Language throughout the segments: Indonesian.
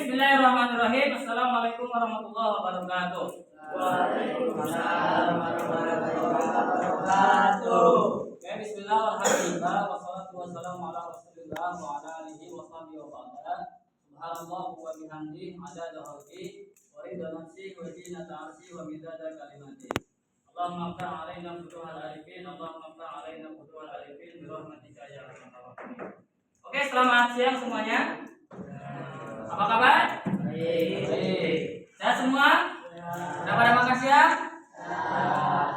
bismillahirrahmanirrahim. Assalamualaikum warahmatullahi wabarakatuh. Waalaikumsalam warahmatullahi wabarakatuh. Oke, bismillah, alhamdulillah, wassalatu wassalamu ala rasulillah wa ala alihi wa sahbihi wa ba'da. Subhanallah wa bihamdihi adada khalqi wa ridha nafsi wa zinata arsy wa midada kalimati. Allahumma iftah alaina futuhal arifin, Allahumma iftah alaina futuhal arifin bi rahmatika ya arhamar rahimin. Oke, selamat siang semuanya. Apa kabar? Baik. Sehat semua? Sudah pada makan siang?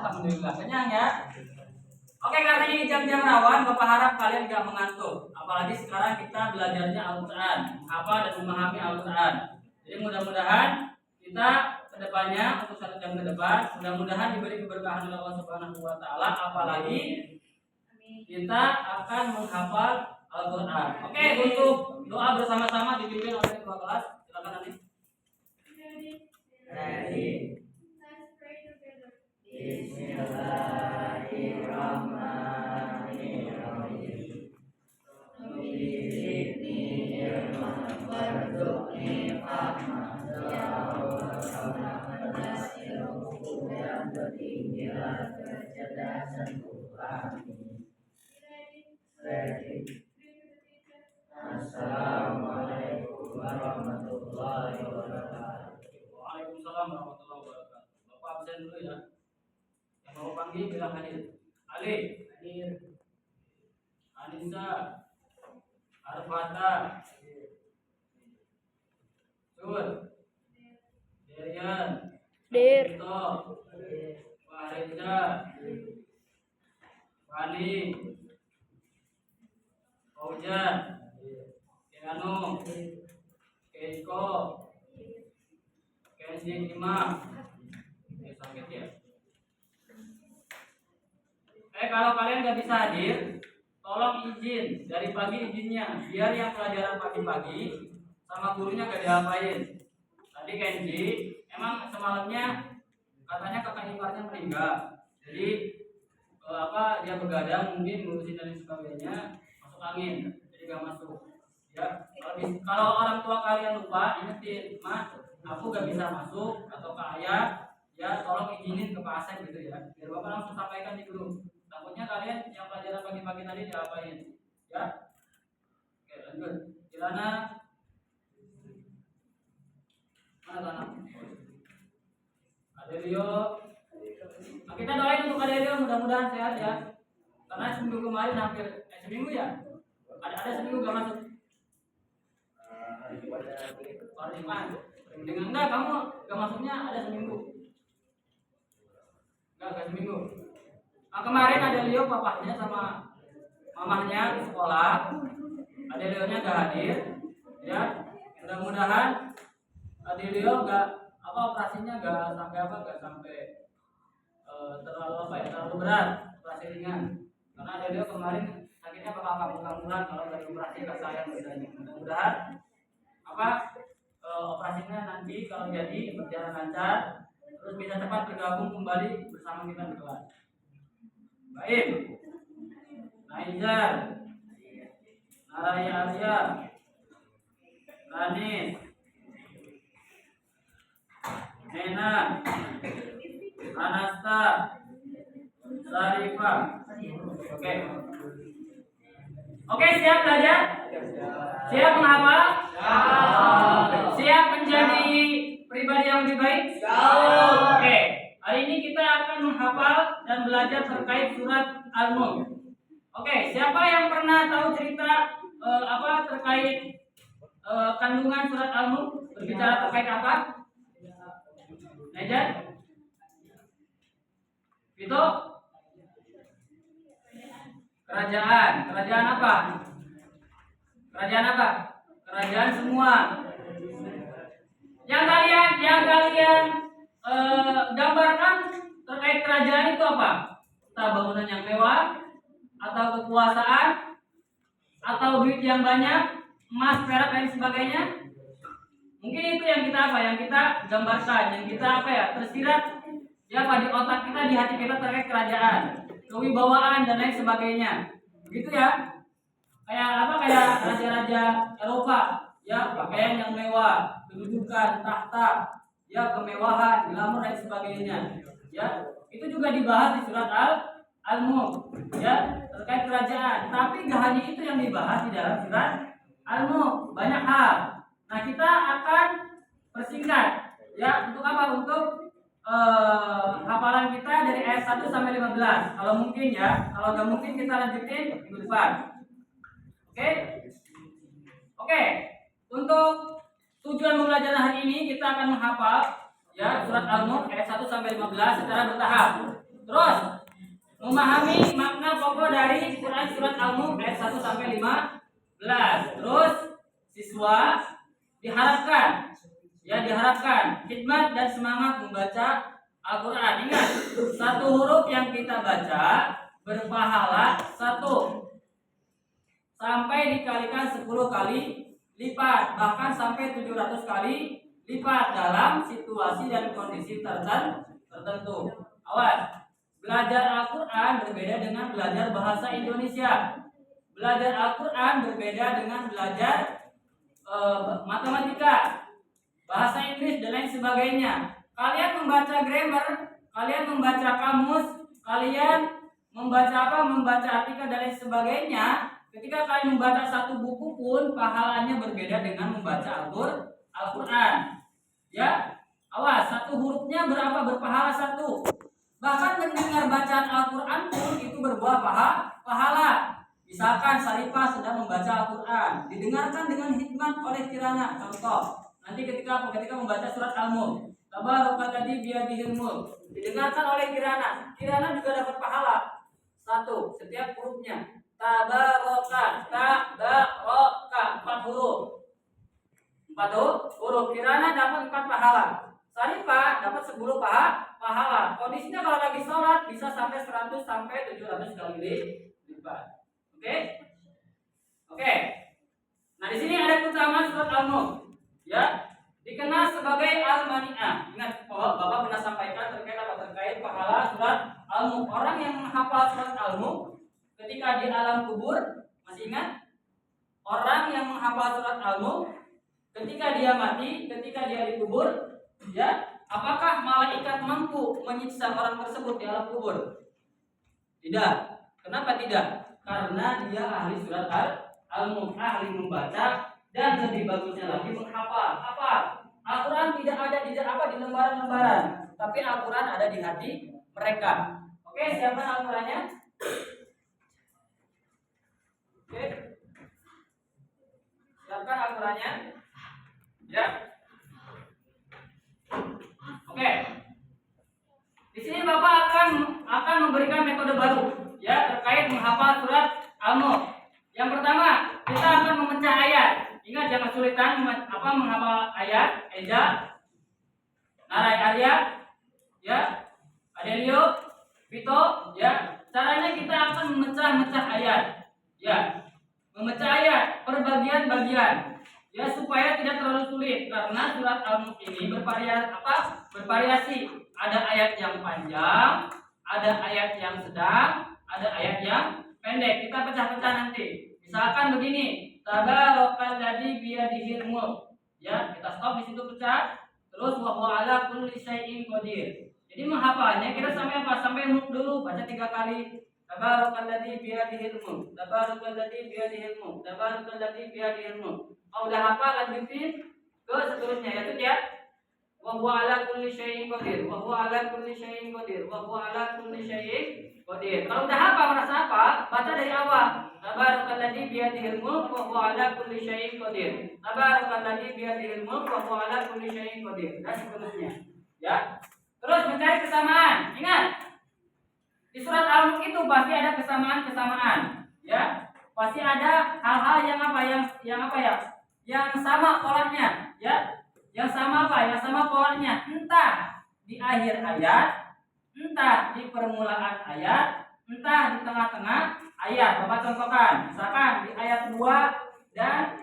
Alhamdulillah, kenyang ya. Oke, karena ini jam-jam rawan, Bapak harap kalian gak mengantuk. Apalagi sekarang kita belajarnya Al-Quran, menghafal dan memahami Al-Quran. Jadi mudah-mudahan kita kedepannya untuk 1 jam ke depan, mudah-mudahan diberi keberkahan oleh Allah Subhanahu Wa Taala. Apalagi kita akan menghafal Al-Quran. Oke, untuk doa bersama-sama dipimpin oleh ketua kelas. Silakan nanti. Ready. Bismillahirrahmanirrahim. Bismillahirrahmanirrahim. Warzuqni fahma ya Allah yang bertinggilah kecerdasan Qur'an. Ready. Assalamualaikum warahmatullahi wabarakatuh. Waalaikumsalam warahmatullahi wabarakatuh. Bapak absen dulu ya. Yang mau panggil bilang hadir. Ali, hadir. Anissa, Arfata, Sur, Derian, Tito, Fahriza, Fani, Fauzan, Keanu, Keiko, Kenzi Imam. Sakit ya. Kalau kalian nggak bisa hadir, tolong izin dari pagi izinnya, biar yang pelajaran pagi-pagi sama gurunya gak diapain. Tadi Kenzi, emang semalamnya katanya kakak iparnya meninggal, jadi dia begadang mungkin ngurusin dan sebagainya, masuk angin, jadi gak masuk. Ya, kalau orang tua kalian lupa, ingetin, Mas, aku gak bisa masuk, atau ke ayah, ya tolong izinin ke Pak Asep gitu ya, biar bapak langsung sampaikan di grup. Takutnya kalian yang pelajaran pagi-pagi tadi diapain, ya? Oke, lanjut. Kirana, mana? Adelio. Nah, kita doain untuk Adelio mudah-mudahan sehat ya. Karena seminggu kemarin hampir seminggu ya. Ada seminggu gak masuk. Hari Jumat. Dengan enggak kamu gak masuknya ada seminggu. Enggak seminggu. Nah, kemarin ada Leo papahnya sama mamahnya di sekolah. Ada Leo-nya gak hadir. Ya, mudah-mudahan ada Leo operasinya gak sampai terlalu berat, operasi ringan. Karena ada Leo kemarin sakitnya bakal kambuh-kambuhan kalau dari operasi gak sayang bedanya. Mudah-mudahan operasinya nanti kalau jadi berjalan lancar, terus bisa cepat bergabung kembali bersama kita di kelas. Baik, Naizar, Naraya Arya, Ranis, Nena, Anasta, Sarifah. Oke, siap belajar? Siap menghafal? Siap menjadi pribadi yang lebih baik? Oke, hari ini kita akan menghafal dan belajar terkait surat Al-Mulk. Oke, siapa yang pernah tahu cerita terkait kandungan surat Al-Mulk? Berbicara terkait apa? Nejan? Itu? Kerajaan apa? Kerajaan semua. Yang kalian gambarkan terkait kerajaan itu apa? Entah bangunan yang mewah, atau kekuasaan, atau duit yang banyak, emas, perak dan sebagainya. Mungkin itu yang kita gambarkan, yang kita tersirat di otak kita, di hati kita terkait kerajaan, kewibawaan dan lain sebagainya. Begitu ya. Kayak raja-raja Eropa ya pakaian yang mewah, kedudukan, tahta, ya kemewahan, glamour dan sebagainya. Ya, itu juga dibahas di surat Al-Mulk, ya terkait kerajaan. Tapi gak hanya itu yang dibahas di dalam surat Al-Mulk, banyak hal. Nah, kita akan persingkat, ya untuk apa? Untuk hafalan kita dari ayat 1 sampai 15. Kalau mungkin ya, kalau nggak mungkin kita lanjutin minggu depan. Oke? Oke. Untuk tujuan pembelajaran hari ini kita akan menghafal ya surat Al-Mulk ayat 1 sampai 15 secara bertahap. Terus memahami makna pokok dari Quran surat Al-Mulk ayat 1 sampai 15. Terus siswa diharapkan hikmat dan semangat membaca Al-Quran. Ingat, satu huruf yang kita baca berpahala 1 sampai dikalikan 10 kali lipat, bahkan sampai 700 kali lipat dalam situasi dan kondisi tertentu. Awas, belajar Al-Quran berbeda dengan belajar bahasa Indonesia. Belajar Al-Quran berbeda dengan belajar matematika, bahasa Inggris dan lain sebagainya. Kalian membaca grammar, kalian membaca kamus, kalian membaca artikel dan lain sebagainya. Ketika kalian membaca satu buku pun pahalanya berbeda dengan membaca Al-Quran. Ya, awas, satu hurufnya berapa berpahala 1. Bahkan mendengar bacaan Al-Quran pun itu berbuah pahala. Misalkan Sarifah sedang membaca Al-Quran, didengarkan dengan hikmat oleh Kirana. Contoh, nanti ketika membaca surat Al-Mulk, Tabarakalladzii biyadihil mulk, didengarkan oleh Kirana. Kirana juga dapat pahala 1 setiap hurufnya. Tabaraka, 4 huruf. 4 huruf. Kirana dapat 4 pahala. Sarifah dapat 10 pahala. Kondisinya kalau lagi sholat bisa sampai 100 sampai 700 kali lipat. Oke. Nah, di sini ada keutamaan surat Al-Mulk. Ya, dikenal sebagai Al-Mani'ah. Ingat, Bapak pernah sampaikan terkait pahala surat Al-Mulk. Orang yang menghafal surat Al-Mulk ketika di alam kubur, masih ingat? Orang yang menghafal surat Al-Mulk ketika dia mati, ketika dia dikubur, ya, apakah malaikat mampu menyiksa orang tersebut di alam kubur? Tidak. Kenapa tidak? Karena dia ahli surat Al-Mulk, ahli membaca, dan lebih bagusnya lagi menghafal. Al-Quran tidak ada di lembaran-lembaran, tapi Al-Quran ada di hati mereka. Oke, siapkan Al-Qurannya. Oke, siapkan Al-Qurannya. Ya. Oke. Di sini Bapak akan memberikan metode baru, ya, terkait menghafal surat Al-Mulk. Yang pertama, kita akan memecah ayat. Ingat, jangan kesulitan menghafal ayat. Eja, Narai Arya, ya, Adelio, Vito, ya. Caranya kita akan memecah ayat, ya, memecah ayat per bagian-bagian, ya, supaya tidak terlalu sulit. Karena surat Al-Mulk ini bervariasi. Ada ayat yang panjang, ada ayat yang sedang, ada ayat yang pendek. Kita pecah-pecah nanti. Misalkan begini, Tabarakalladzii biyadihil mulk. Ya, kita stop di situ pecah. Terus wa huwa ala kulli syai'in qadir. Jadi menghafalnya kita sampai mulk dulu, baca 3 kali. Tabarakalladzii biyadihil mulk. Tabarakalladzii biyadihil mulk. Tabarakalladzii biyadihil mulk. Kalau udah hafal, lanjutin ke seterusnya, yaitu ya wa huwa ala kulli syai'in qadir. Wa huwa ala kulli syai'in qadir. Wa huwa ala kulli syai'in qadir. Kalau udah hafal, merasa hafal, baca dari awal. Tabarakalladzii biyadihil mulk wa huwa ala kulli syai'in qadir. Tabarakalladzii biyadihil mulk wa huwa ala kulli syai'in qadir. Dan seterusnya. Ya. Terus mencari kesamaan. Ingat, di surat Al-Mulk itu pasti ada kesamaan. Ya. Pasti ada hal-hal yang sama polanya, ya. Yang sama polanya. Entah di akhir ayat, entah di permulaan ayat, entah di tengah-tengah ayat. Bapak contohkan, misalkan di ayat 2 dan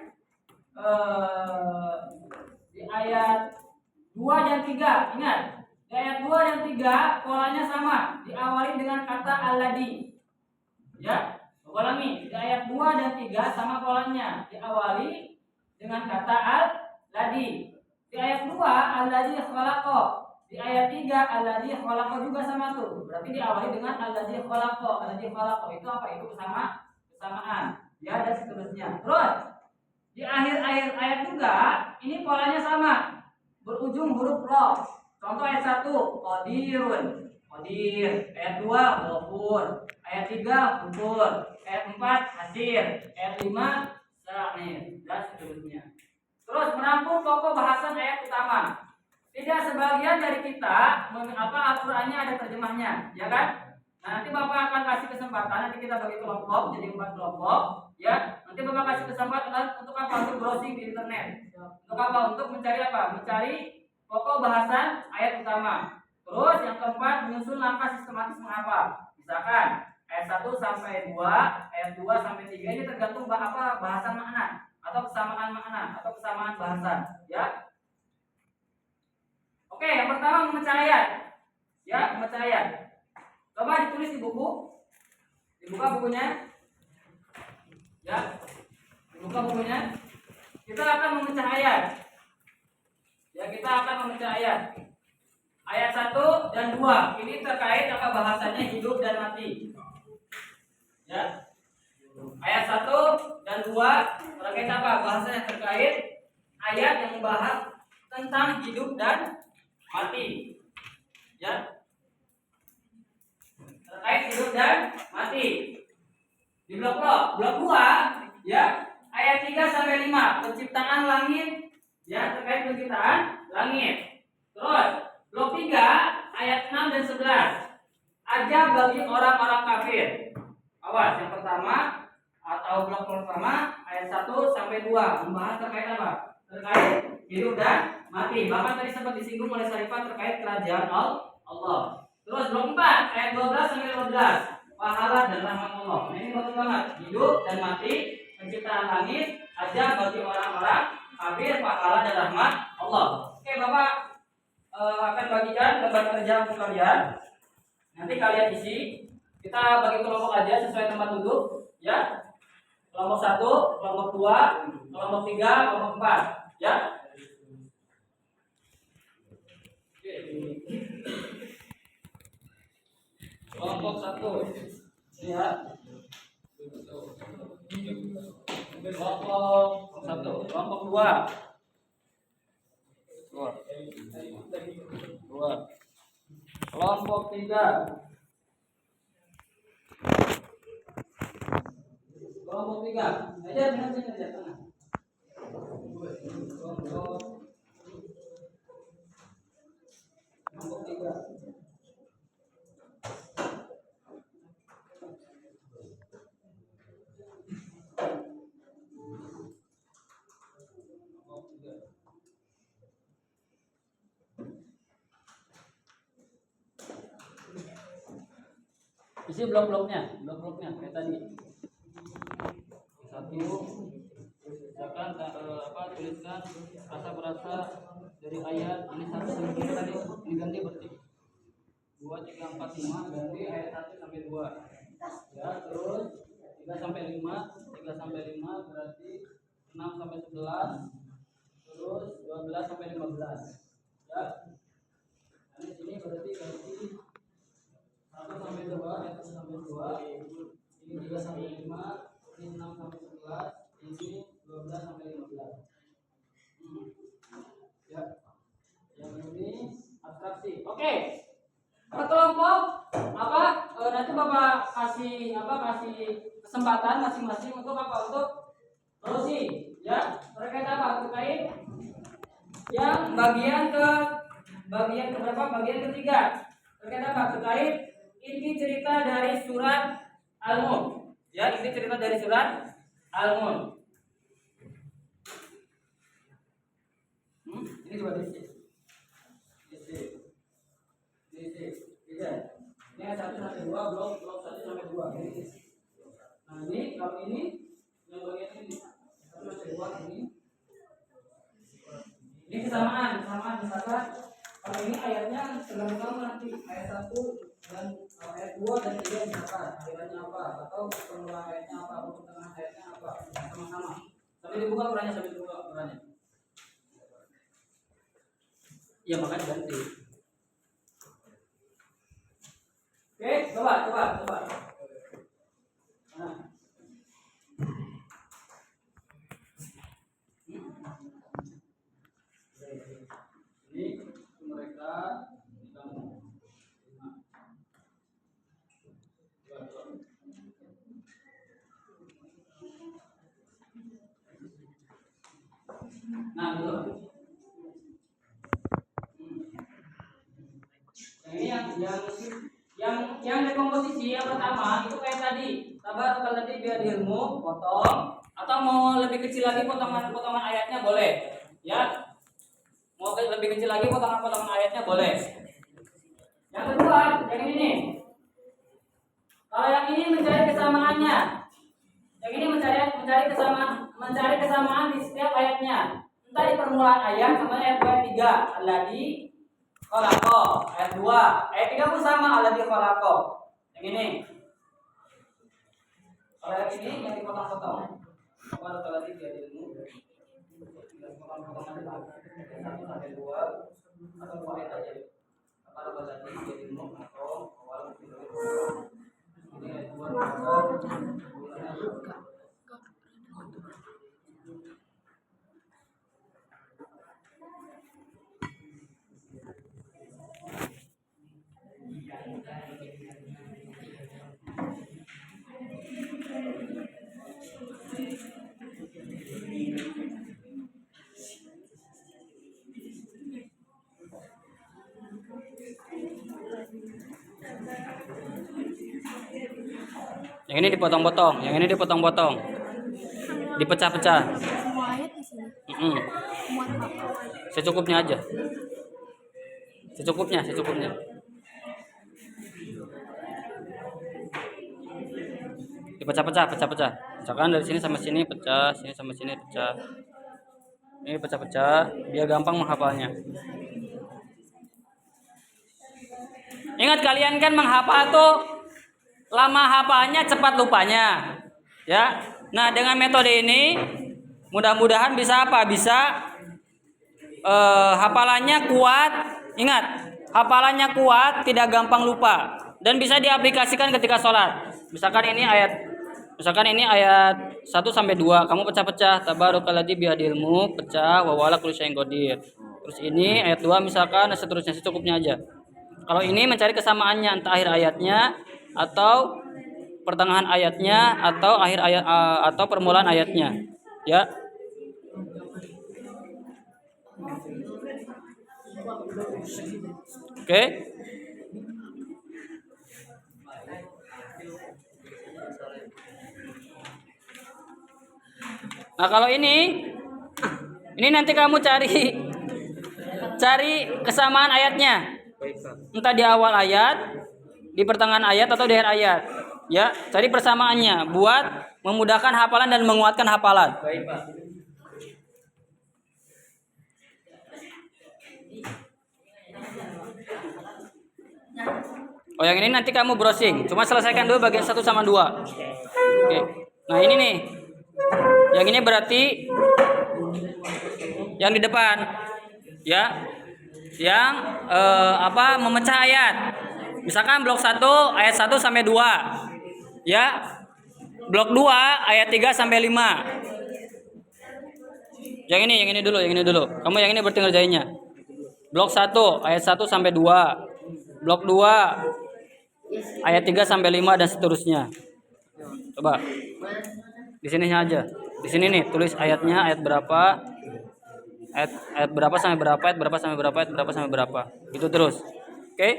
di ayat 2 dan 3. Ingat, di ayat 2 dan 3 polanya sama, diawali dengan kata alladzi. Ya, ulangi, di ayat 2 dan 3 sama polanya, diawali dengan kata al-ladzi. Di ayat 2 al-ladzi khalaqa. Di ayat 3 al-ladzi khalaqa juga sama tuh. Berarti diawali dengan al-ladzi khalaqa. Al-ladzi khalaqa itu apa? Itu kesamaan. Ya, dan seterusnya. Terus di akhir-akhir ayat juga ini polanya sama. Berujung huruf ra. Contoh ayat 1 qadirun. Qadir. Ayat 2 ghafur. Ayat 3 ghafur. Ayat 4 hasir. Ayat 5 sa'ir dan seterusnya. Terus merangkum pokok bahasan ayat utama. Tidak sebagian dari kita Al-Qur'annya ada terjemahnya, ya kan? Nah, nanti Bapak akan kasih kesempatan, nanti kita bagi kelompok jadi 4 kelompok, ya. Nanti Bapak kasih kesempatan untuk apa? Untuk browsing di internet. Untuk apa? Untuk mencari apa? Mencari pokok bahasan ayat utama. Terus yang keempat menyusun langkah sistematis menghafal. Misalkan ayat 1 sampai 2, ayat 2 sampai 3 ini tergantung apa bahasan makna atau kesamaan makna atau kesamaan bahasa, ya. Oke, yang pertama memecah ayat. Ya, memecah ayat. Coba ditulis di buku. Dibuka bukunya. Ya. Dibuka bukunya. Kita akan memecah ayat. Ya, kita akan memecah ayat. Ayat 1 dan 2 ini terkait apa bahasanya hidup dan mati. Ya. Ayat 1 dan 2 terkait apa? Bahasanya terkait ayat yang membahas tentang hidup dan mati. Ya. Terkait hidup dan mati. Di blok 2 ya, ayat 3 sampai 5 penciptaan langit, ya, terkait penciptaan langit. Terus blok 3 ayat 6 dan 11 aja bagi orang-orang kafir. Awas, yang pertama atau blok pertama ayat 1 sampai 2 membahas terkait apa? Terkait hidup dan mati. Bahkan tadi sempat disinggung oleh Syarifah terkait kerajaan Allah. Terus blok 4 ayat 12 sampai 15 pahala dan rahmat Allah. Nah, ini bagus banget. Hidup dan mati, penciptaan langit, aja bagi orang-orang kafir, pahala dan rahmat Allah. Oke, Bapak akan bagikan lembar kerja untuk kalian. Nanti kalian isi. Kita bagi kelompok aja sesuai tempat duduk, ya. Kelompok 1, kelompok 2, kelompok 3, kelompok 4, ya. Kelompok 1, ya. Kelompok 1, kelompok 2. Kelompok 3. Kelompok 3. Aja benar sini aja tengah. Kelompok 3. Isi blok-bloknya kayak tadi. 1, misalkan tuliskan rasa-rasa dari ayat ini 1 sampai tadi ini ganti berarti 2, 3, 4, 5 ganti ayat 1 sampai 2. Ya, terus 3 sampai 5 berarti 6 sampai 11, terus 12 sampai 15. Ya. Nah, di sini berarti ganti 1 sampai 2, ayat 1 sampai 2. Ini 3 sampai 5, ini 6 sampai 11, ini 12 sampai 15. Ya. Yang ini abstraksi. Oke. Kelompok nanti Bapak kasih kesempatan masing-masing untuk untuk solusi, ya. Terkait apa? Terkait yang bagian keberapa? Bagian ketiga. Terkait apa? Terkait inti cerita dari surat Al-Mulk. Ya, inti cerita dari surat Al-Mulk. Ini coba diisi. Ini ayat 1 sampai 2, blok 1 sampai 2. Nah, ini kalau ini yang bagian ini 1 sampai 2 ini. Ini kesamaan misalkan kalau ini ayatnya tergantung nanti ayat 1 dan ayat 2 dan 3 misalkan ayatnya apa atau pengulang ayatnya apa atau tengah ayatnya apa sama-sama Sambil dibuka Qurannya, sambil dibuka Qurannya. Iya makanya ganti. Oke, coba. Nah. Ini mereka kamu. Nah, dulu. Ini yang dekomposisi yang pertama itu kayak tadi. Tabarakal ladzi biyadihil-mulk, potong, atau mau lebih kecil lagi potongan ayatnya boleh. Ya. Mau lebih kecil lagi potongan ayatnya boleh. Yang kedua, yang ini nih. Kalau yang ini mencari kesamaannya. Yang ini mencari kesamaan di setiap ayatnya. Entah di permulaan ayat sama ayat 3, alladzi khalaqa. Ayat 2, ayat 3 pun sama, alladzi khalaqa. Yang ini. Kalau yang ini yang dipotong-potong. Apa alladzi biyadihil-mulk? Potong-potongan satu sampai 2 atau 2 ayat aja. Apa alladzi biyadihil-mulk atau awal ini ayat 2 Yang ini dipotong-potong, dipecah-pecah. Semua ayat di sini. Muat apa? Secukupnya aja. Secukupnya. Dipecah-pecah. Misalkan dari sini sama sini pecah, sini sama sini pecah. Ini pecah-pecah biar gampang menghafalnya. Ingat kalian kan menghafal tuh lama hafalnya cepat lupanya. Ya. Nah, dengan metode ini mudah-mudahan bisa apa? Bisa hafalannya kuat. Ingat, hafalannya kuat, tidak gampang lupa dan bisa diaplikasikan ketika sholat. Misalkan ini ayat 1 sampai 2, kamu pecah-pecah. Tabarokalladzi biyadihil-mulk, pecah, wa huwa ala kulli syai'in qadir. Terus ini ayat 2 misalkan, dan seterusnya, secukupnya aja. Kalau ini mencari kesamaannya entah akhir ayatnya atau pertengahan ayatnya atau akhir ayat atau permulaan ayatnya. Ya. Oke. Nah, kalau ini nanti kamu cari kesamaan ayatnya. Entah di awal ayat, di pertengahan ayat atau di akhir ayat. Ya, cari persamaannya buat memudahkan hafalan dan menguatkan hafalan. Baik, Pak. Oh, yang ini nanti kamu browsing. Cuma selesaikan dulu bagian 1 sama 2. Oke. Nah, ini nih. Yang ini berarti yang di depan. Ya. Yang memecah ayat. Misalkan blok 1 ayat 1 sampai 2. Ya. Blok 2 ayat 3 sampai 5. Yang ini dulu. Kamu yang ini berarti ngerjainnya. Blok 1 ayat 1 sampai 2. Blok 2 ayat 3 sampai 5 dan seterusnya. Coba. Di sininya aja. Di sini nih tulis ayatnya, ayat berapa? Ayat berapa sampai berapa? Ayat berapa sampai berapa? Ayat berapa sampai berapa? Itu terus. Oke?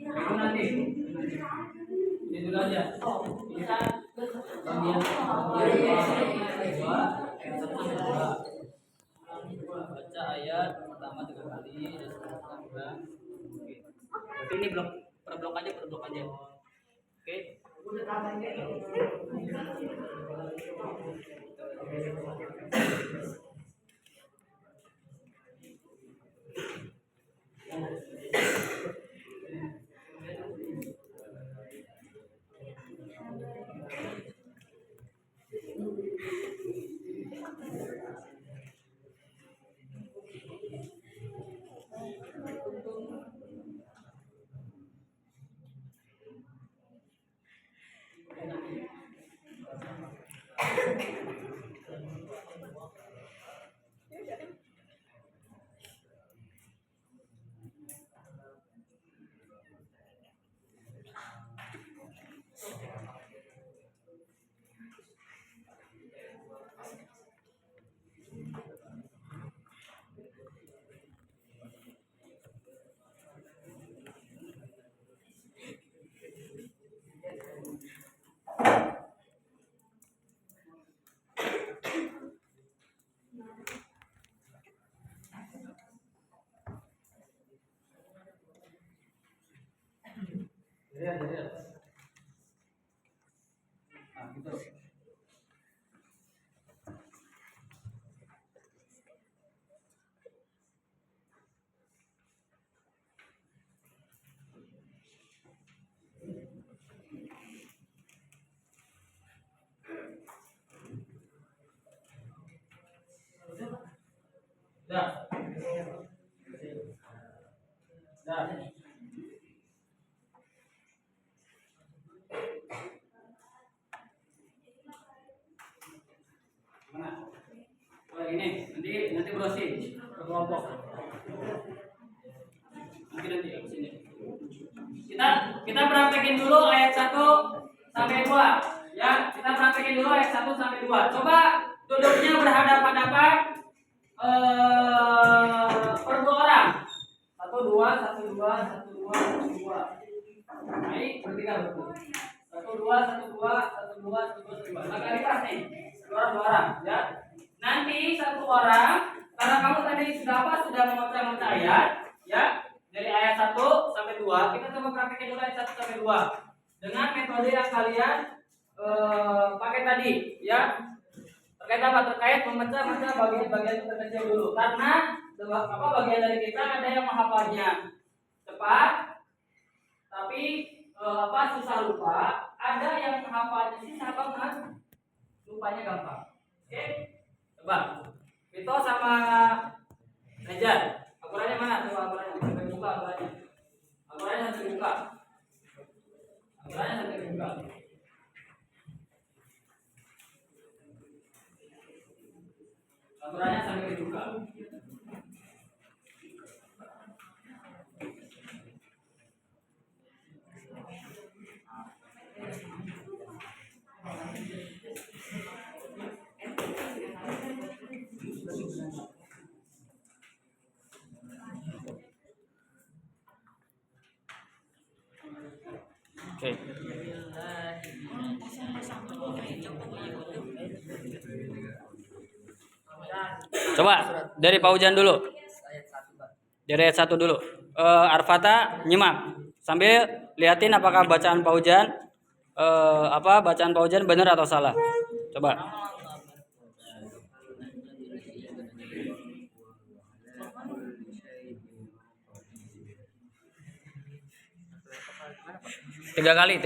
Itu nanti. Ini dulu aja. Ini kan bagian 2 ayat 1 sampai 2. Baca ayat pertama 3 kali dan seterusnya. Oke. ini blok per blok aja. Oke. Lihat. Nah, gitu. Dah. Mana? Oh, ini nanti browsing ke kelompok. Nanti ke sini. Kita praktekin dulu ayat 1 sampai 2. Ya, kita praktekin dulu ayat 1 sampai 2. Coba duduknya berhadapan-hadapan per 2 orang. 1 2 1 2 1 2 1 2. Baik, bertiga berarti. 1 2 1 2 1 2 1 2 1 2. Maka lipat nih. 2 orang, ya. Nanti 1 orang, karena kamu tadi sudah membaca ayat, ya. Dari ayat 1 sampai 2, kita coba praktekin dulu ayat 1 sampai 2 dengan metode yang kalian pakai tadi, ya. Terkait apa? Terkait memecah-mecah bagian-bagian terkecil dulu. Karena bagian dari kita ada yang menghafalnya cepat, tapi susah lupa. Ada yang menghafalnya sih banget, lupanya gampang. Oke? Coba. Vito sama Nejan. Akurannya mana? Coba akurannya. Sampai buka akurannya. Akurannya sampai buka. Akurannya sampai buka. Akurannya sampai dibuka. Oke. Coba dari Pak Ujan dulu. Dari ayat 1 dulu. Arfata nyimak sambil liatin apakah bacaan Pak Ujan bacaan Pak Ujan benar atau salah. Coba. Tiga kali.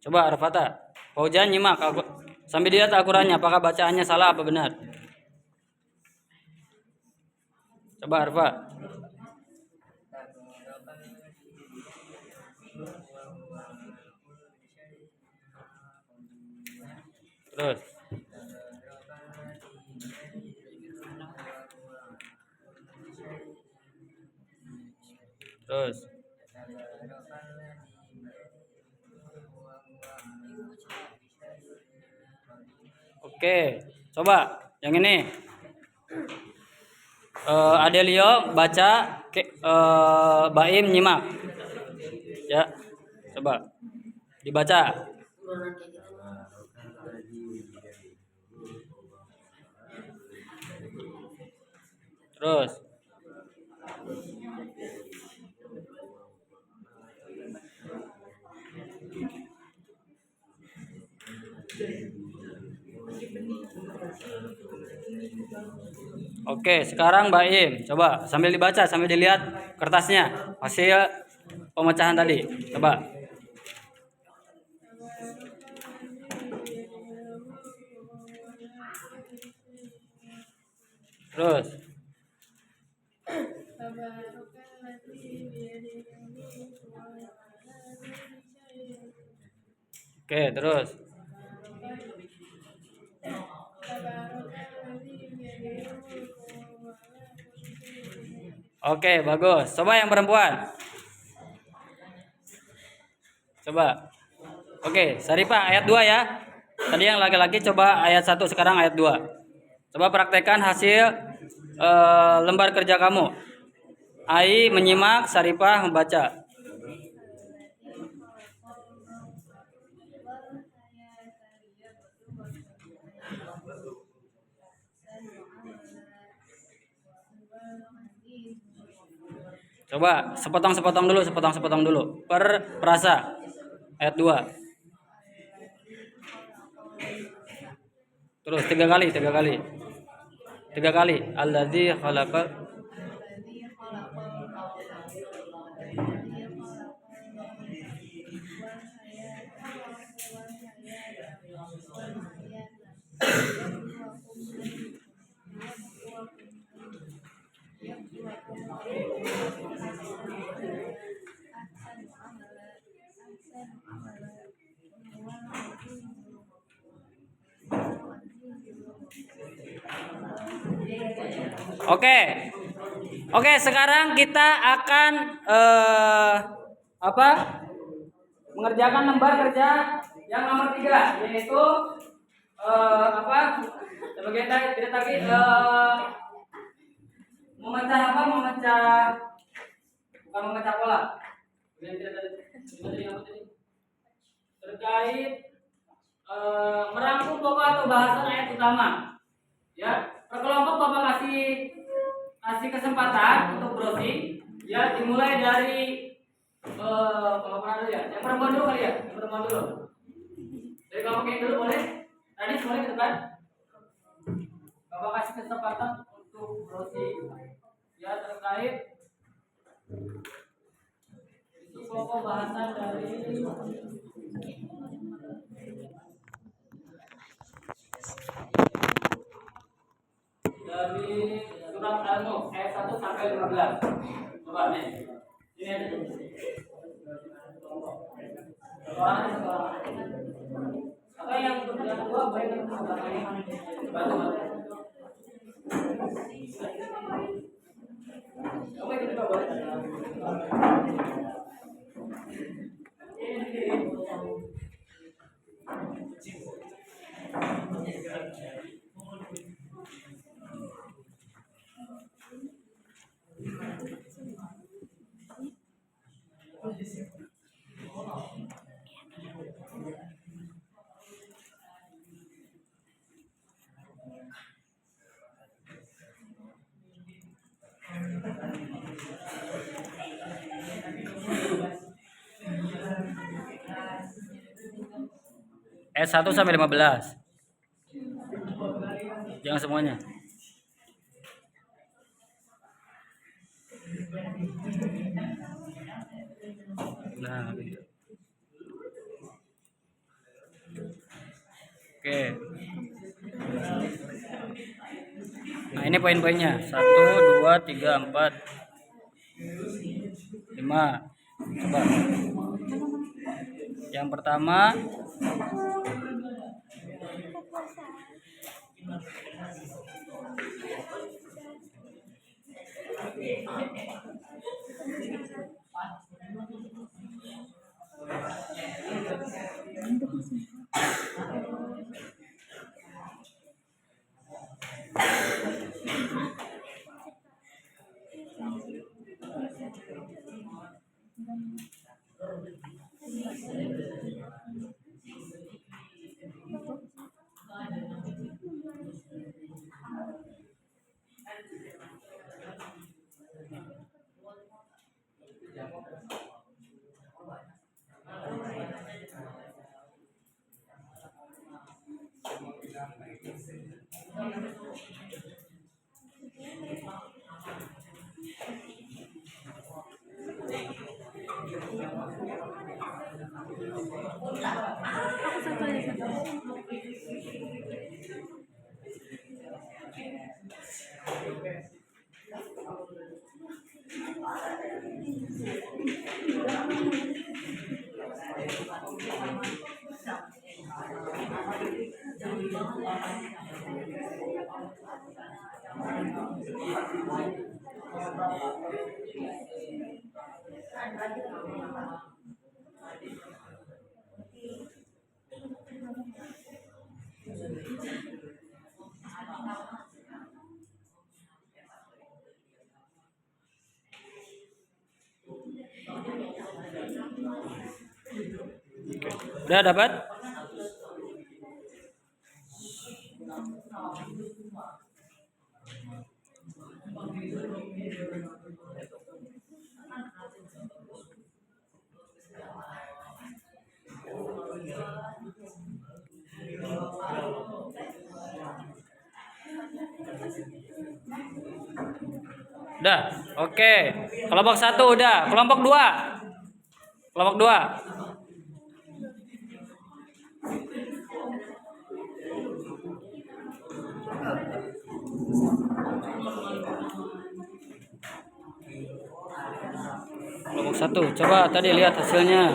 Coba Arfata, Pak Ujan nyimak sambil dilihat akurannya apakah bacaannya salah apa benar. Coba Arfa. Terus. Oke, coba yang ini. Adelio baca, Baim nyimak. Ya, coba. Dibaca. urunan kayak gitu. Terus. Oke, sekarang Mbak Im, coba sambil dibaca, sambil dilihat kertasnya, hasil pemecahan tadi. Coba. Terus. Oke, terus. Oke, bagus. Coba yang perempuan. Coba. Oke, Sarifah ayat 2 ya. Tadi yang laki-laki coba ayat 1, sekarang ayat 2. Coba praktekkan hasil lembar kerja kamu. Ai menyimak, Sarifah membaca. Coba sepotong-sepotong dulu. Per perasa. Ayat 2. Terus 3 kali. 3 kali. Alladzi khalaqal. Oke, sekarang kita akan mengerjakan lembar kerja yang nomor 3, yaitu sebagai tadi memecah pola. Terkait merangkum pokok atau bahasan ayat utama. Ya, per kelompok Bapak kasih kesempatan untuk browsing. Ya, dimulai dari kelompok dulu ya. Yang perempuan dulu kali ya. Yang perempuan dulu. Dari kelompok yang dulu boleh. Tadi boleh ke depan. Bapak kasih kesempatan untuk browsing. Ya, terkait itu pokok bahasan dari surat Al-Mulk ayat 1 sampai 15. Coba nih. Ini ada di sini. Atau yang kedua boleh ke belakangnya. Bantu. Coba kita boleh. Ayat 1 sampai 15. Jangan semuanya. Nah, gitu. Oke. Nah, ini poin-poinnya. 1, 2, 3, 4, 5. Coba. Yang pertama, Satu aja satu. Udah dapat? Udah, oke. Kelompok 1 udah. Kelompok 2. Kelompok 2. Kelompok 1, coba tadi lihat hasilnya.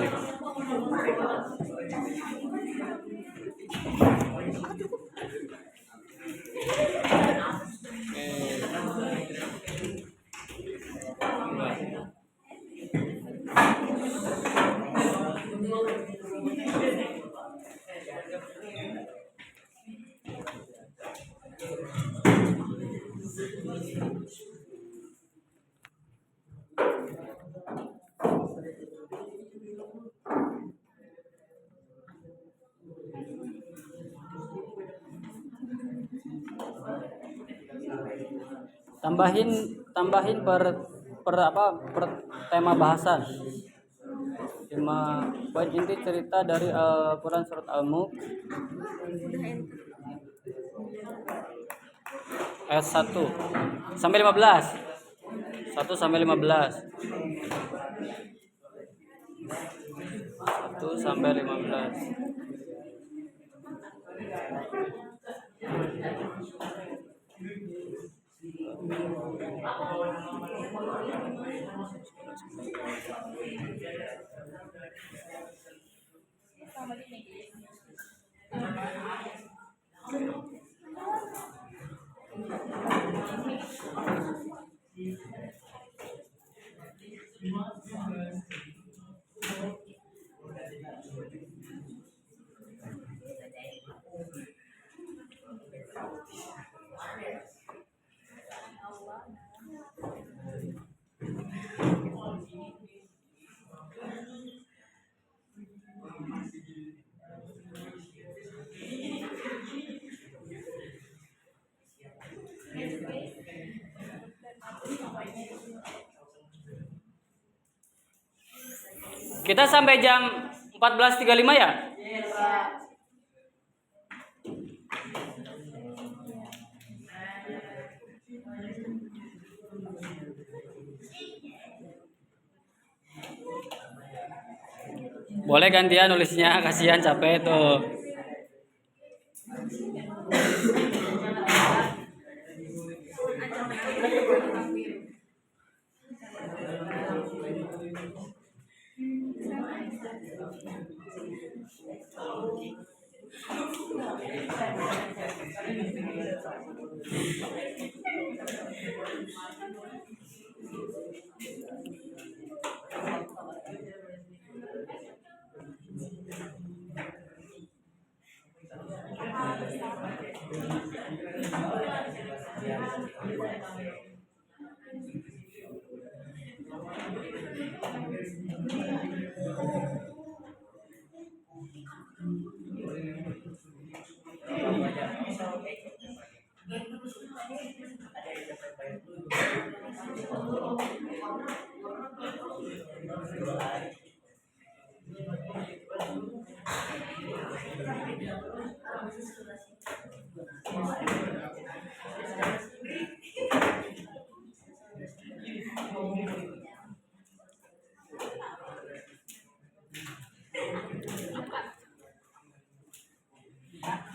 Tambahin per tema bahasan. 5 poin inti cerita dari Al-Quran surat Al-Mulk ayat 1 sampai 15. 1 sampai 15. 1 sampai 15. Kita sampai jam 14.35 ya? Boleh gantian nulisnya, kasihan capek tuh.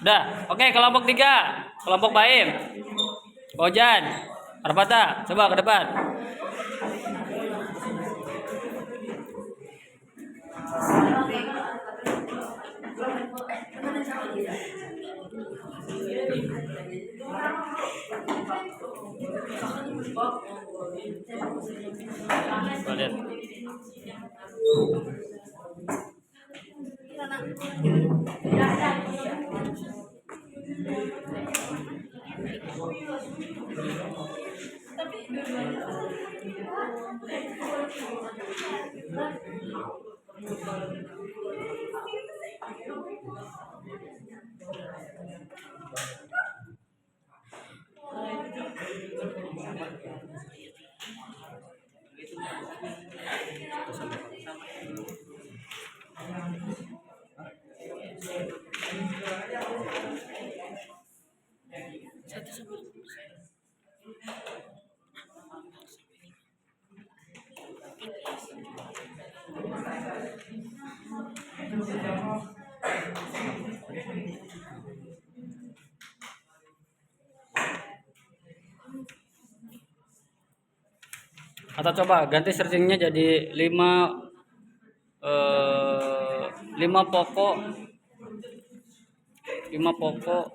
Udah, oke, kelompok 3, kelompok Baim, Ojan, Arfata, coba ke depan. Lihat. Atau coba ganti searchingnya jadi 5 pokok 5 pokok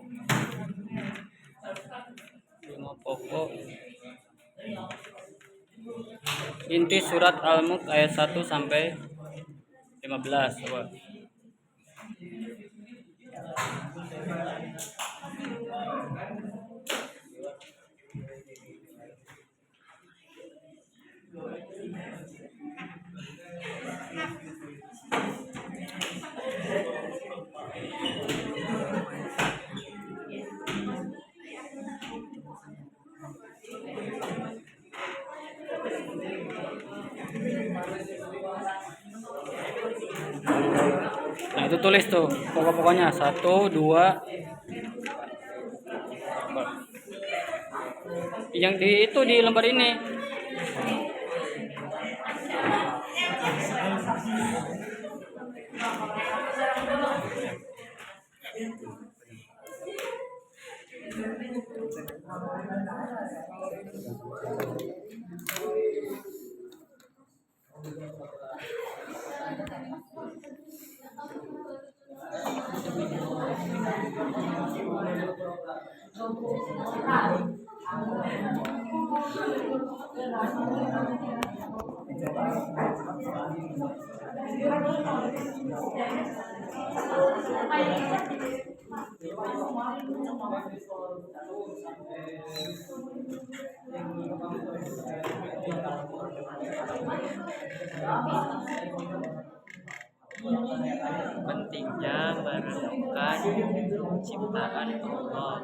inti surat Al-Mulk ayat 1 sampai 15. Coba. Nah, itu tulis tuh pokok-pokoknya 1, 2. Yang di lembar ini. Pentingnya merenungkan ciptaan Allah.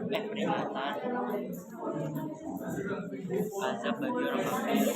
Peringatan azab bagi orang kafir.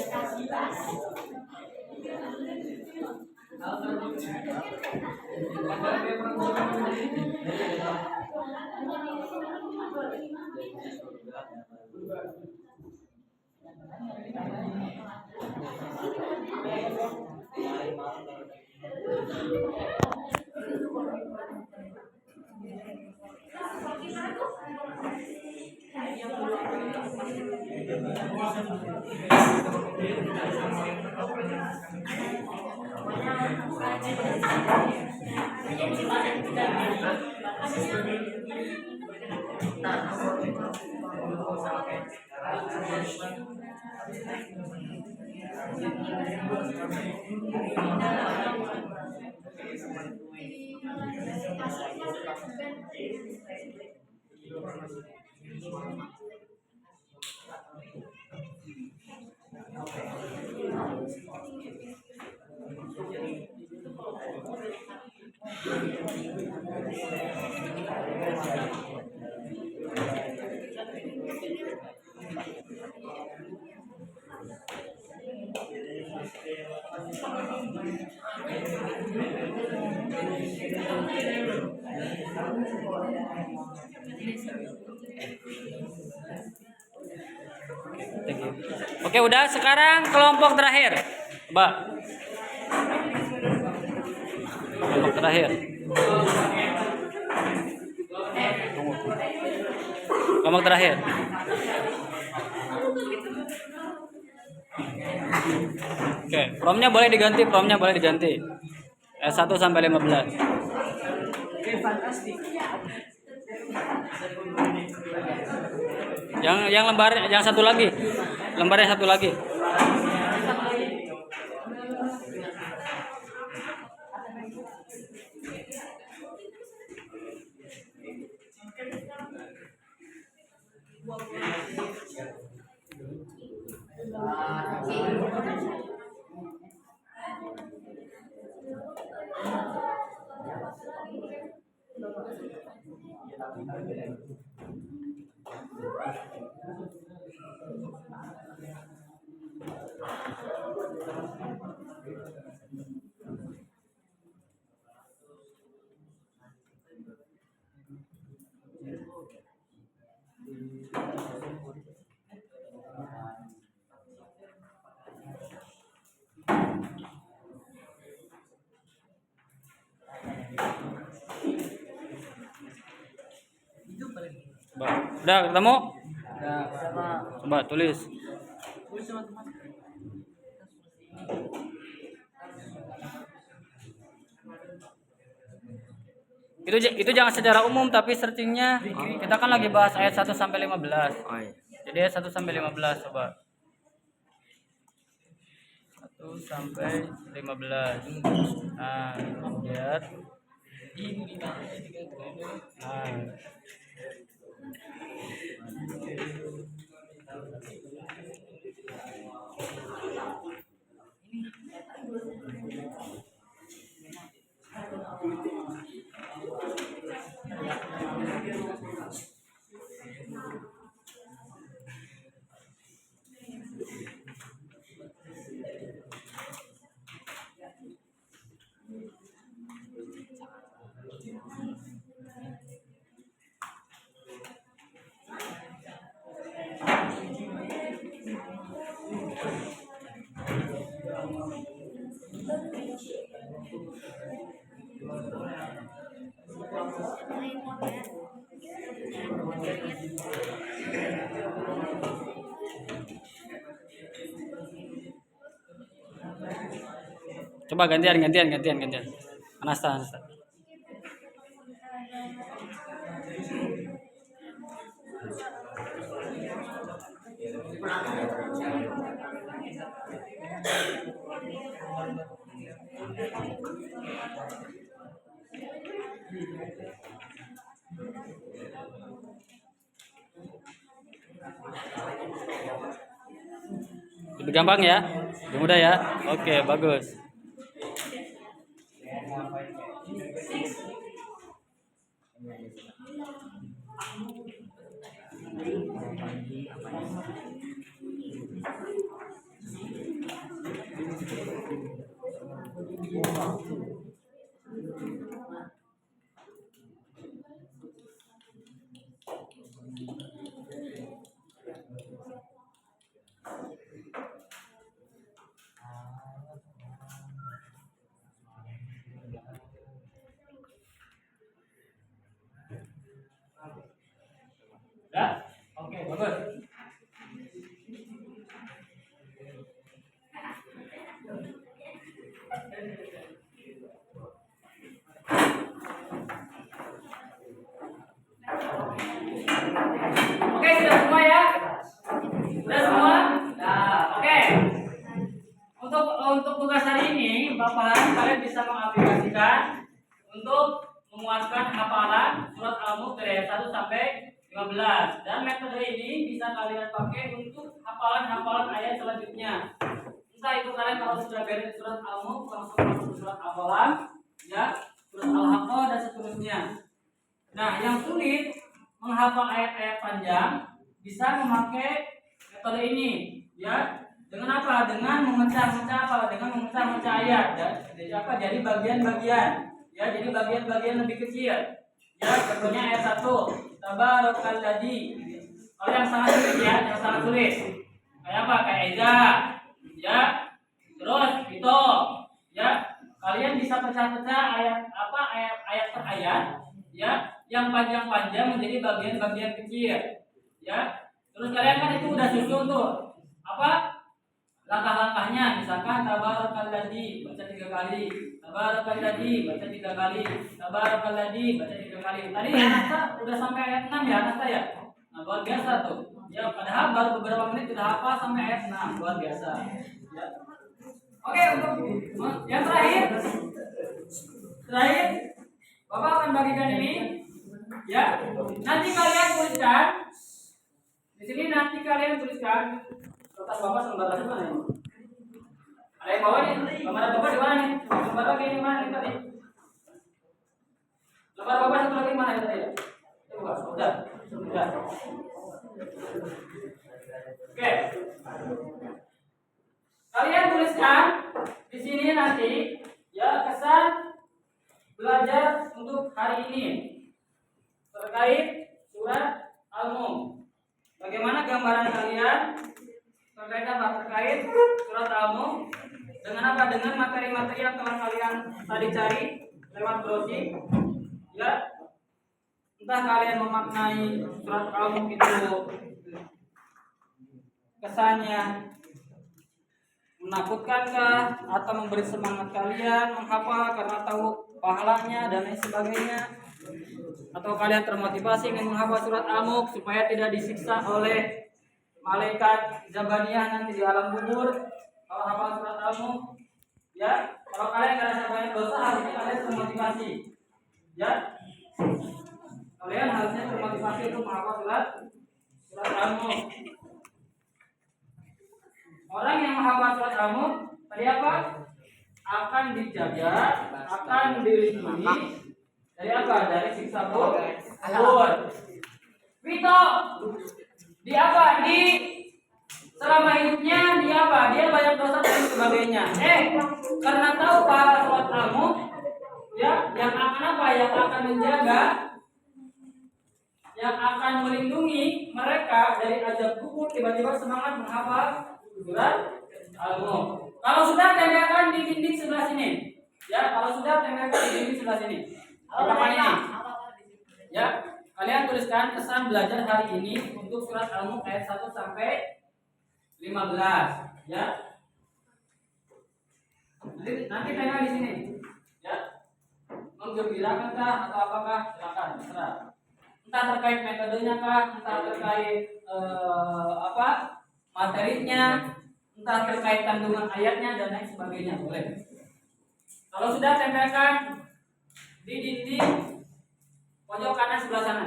Oke, udah. Sekarang kelompok terakhir. Coba. Kelompok terakhir. Kelompok terakhir. Oke, promnya boleh diganti. 1 sampai 15. Yang lembar yang satu lagi. Lembar yang satu lagi. Udah ketemu? Coba tulis. Itu jangan secara umum, tapi searchingnya kita kan lagi bahas ayat 1 sampai 15. Jadi ayat 1 sampai 15 coba. 1 sampai 15. Nah, lihat. Nah. Coba gantian. Anasta. Lebih gampang ya? Lebih mudah ya? Oke, bagus. Ya? Oke, bagus. Oke, sudah semua ya? Sudah semua? Nah, oke. Untuk tugas hari ini, Bapak kalian bisa mengaplikasikan untuk menguatkan hafalan surat Al-Mulk dari ayat 1 sampai 15. Dan metode ini bisa kalian pakai untuk hafalan-hafalan ayat selanjutnya. Entah itu kalian kalau sudah beres surat Al-Mulk langsung masuk surat Al-Qalam, ya, surat Al-Haqqah dan seterusnya. Nah, yang sulit menghafal ayat-ayat panjang bisa memakai metode ini, ya. Dengan apa? Dengan memecah-mecah apa? Dengan memecah-mecah ayat. Ya. Jadi apa? Jadi bagian-bagian. Ya, jadi bagian-bagian lebih kecil. Ya, contohnya ayat 1. Tabarakalladzi. Kalau yang sangat sulit ya, yang sangat sulit. Kayak apa? Kayak Eza. Ya. Terus itu. Ya, kalian bisa pecah-pecah ayat apa? Ayat per ayat. Ya, yang panjang-panjang menjadi bagian-bagian kecil. Ya. Terus kalian kan itu udah susun tuh. Apa? Langkah-langkahnya misalkan tabarakalladzi baca 3 kali, tabarakalladzi baca 3 kali, tabarakalladzi baca 3 kali. Tadi Anasta udah sampai ayat 6 ya Anasta ya. Nah, luar biasa tuh. Ya padahal baru beberapa menit sudah hafal sampai ayat 6, luar biasa. Ya. Oke, untuk yang terakhir Bapak akan bagikan ini ya. Nanti kalian tuliskan di sini, nanti kalian tuliskan kertas Bapak lembaran mana ya? Ada yang bawa nih? Lembaran Bapak di mana nih? Lembaran lagi di mana nih tadi? Lembaran Bapak satu lagi mana tadi ya? Coba, sudah. Oke. Kalian tuliskan di sini nanti ya kesan belajar untuk hari ini terkait surat Al-Mulk. Bagaimana gambaran kalian terkait apa? Terkait surat Al-Mulk dengan apa? Dengan materi-materi yang telah kalian tadi cari lewat browsing. Ya, entah kalian memaknai surat Al-Mulk itu kesannya menakutkankah atau memberi semangat kalian menghafal karena tahu pahalanya dan lain sebagainya, atau kalian termotivasi ingin menghafal surat Al-Mulk supaya tidak disiksa oleh malaikat Zabaniyah nanti di alam kubur kalau hafal surat Al-Mulk. Ya, kalau kalian merasa banyak dosa harusnya kalian termotivasi. Ya, kalian harusnya termotivasi untuk menghafal surat Al-Mulk. Orang yang menghafal surat Al-Mulk tadi apa? Akan dijaga, akan dilindungi dari apa? Dari siksa kubur. Vito, di apa? Di selama hidupnya dia apa? Dia banyak dosa dan sebagainya. Karena tahu pahala surat Al-Mulk, ya, yang akan apa? Yang akan menjaga, yang akan melindungi mereka dari azab kubur, tiba-tiba semangat menghafal surat Al-Mulk. Kalau sudah tempelkan di dinding sebelah sini. Ya, kalau sudah tempelkan di dinding sebelah sini. Halaman ini. Ya, kalian tuliskan kesan belajar hari ini untuk surat Al-Mulk ayat 1 sampai 15. Ya. Nanti tanya di sini. Ya. Menggembirakankah atau apakah? Silakan, terserah. Entah terkait metodenya kah, entah terkait materinya, entah terkait kandungan ayatnya dan lain sebagainya, boleh. Kalau sudah tempelkan di dinding pojok kanan sebelah sana.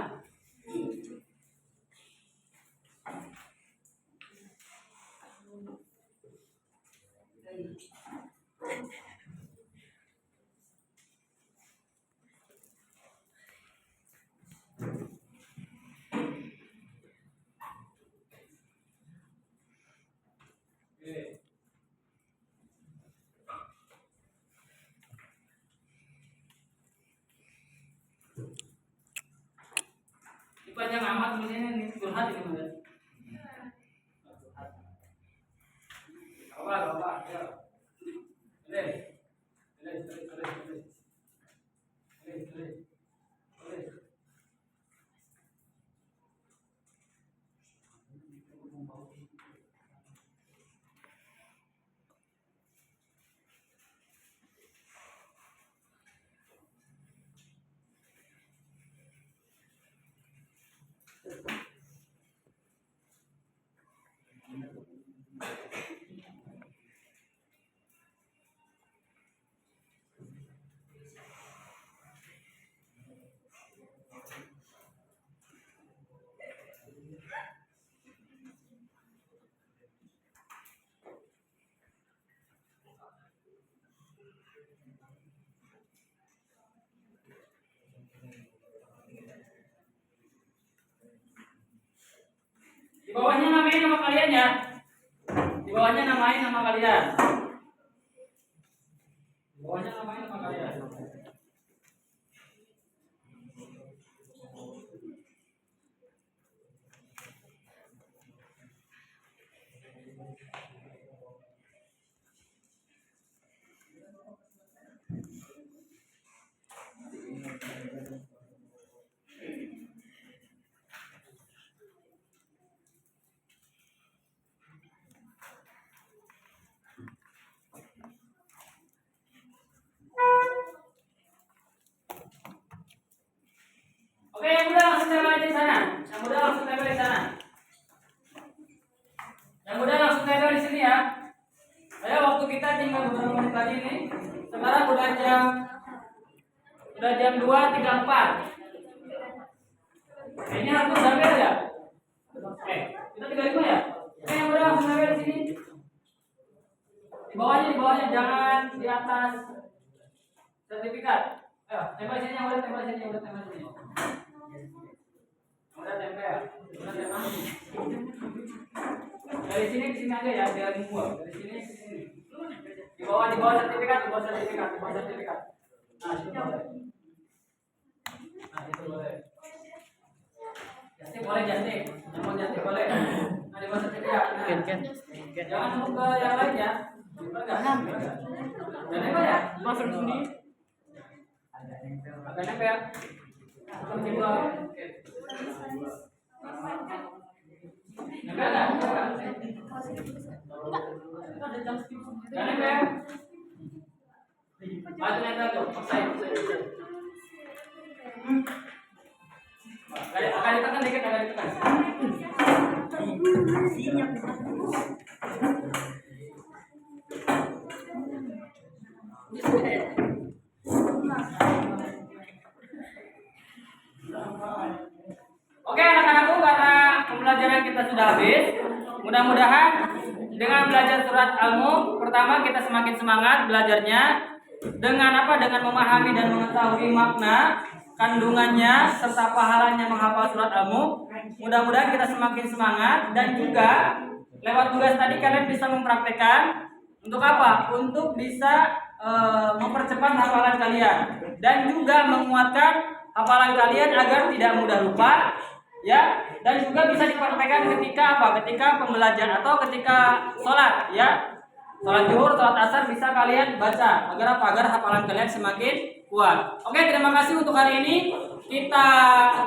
Panjang amat ini curhat ini mas. Apa? Ya. Boleh. Di bawahnya namanya nama kalian ya. Di Di bawahnya namain nama kalian. Di bawahnya namain nama kalian. Oke, yang muda langsung tempel di sana. Yang muda langsung tempel di sana. Yang muda langsung tempel di sini ya. Ayo, waktu kita tinggal beberapa menit lagi nih. Sekarang udah jam 2.34. Ini harus tempel ya? Oke, kita 35 ya. Oke, yang muda langsung tempel di sini. Di bawahnya jangan di atas sertifikat. Ayo, tempel sini yang udah tempel sini, yang udah tempel sini. Udah tempel. Dari sini ke sini aja ya, biar muat. Dari sini ke sini. Di bawah sertifikat, Nah, situ boleh. Jastik boleh, jastik. Yang mau jastik boleh. Nah, di bawah sertifikat. Nah. Jangan nunggu ke yang lain ya. Jangan nempel ya. Masuk sini. Agak nempel. Nempel nggak? Jangan nempel. Maju nempel tuh, paksain. Agak ditekan dikit, agak ditekan. Oke anak-anakku, karena pembelajaran kita sudah habis. Mudah-mudahan dengan belajar surat Al-Mulk, pertama kita semakin semangat belajarnya. Dengan apa? Dengan memahami dan mengetahui makna, kandungannya, serta pahalanya menghafal surat Al-Mulk. Mudah-mudahan kita semakin semangat. Dan juga lewat tugas tadi kalian bisa mempraktekkan. Untuk apa? Untuk bisa mempercepat hafalan kalian. Dan juga menguatkan hafalan kalian agar tidak mudah lupa, ya. Dan juga bisa dipraktekkan ketika apa? Ketika pembelajaran atau ketika sholat, ya. Sholat zuhur, sholat asar bisa kalian baca agar apa? Agar hafalan kalian semakin kuat. Oke, terima kasih untuk hari ini. Kita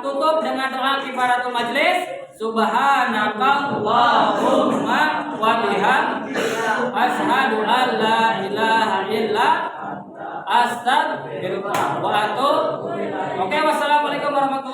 tutup dengan doa kifaratul majlis. Subhanakallahumma wa bihamdika asyhadu an la ilaha illa anta astaghfiruka wa atubu ilaik. Oke, wassalamualaikum warahmatullahi wabarakatuh.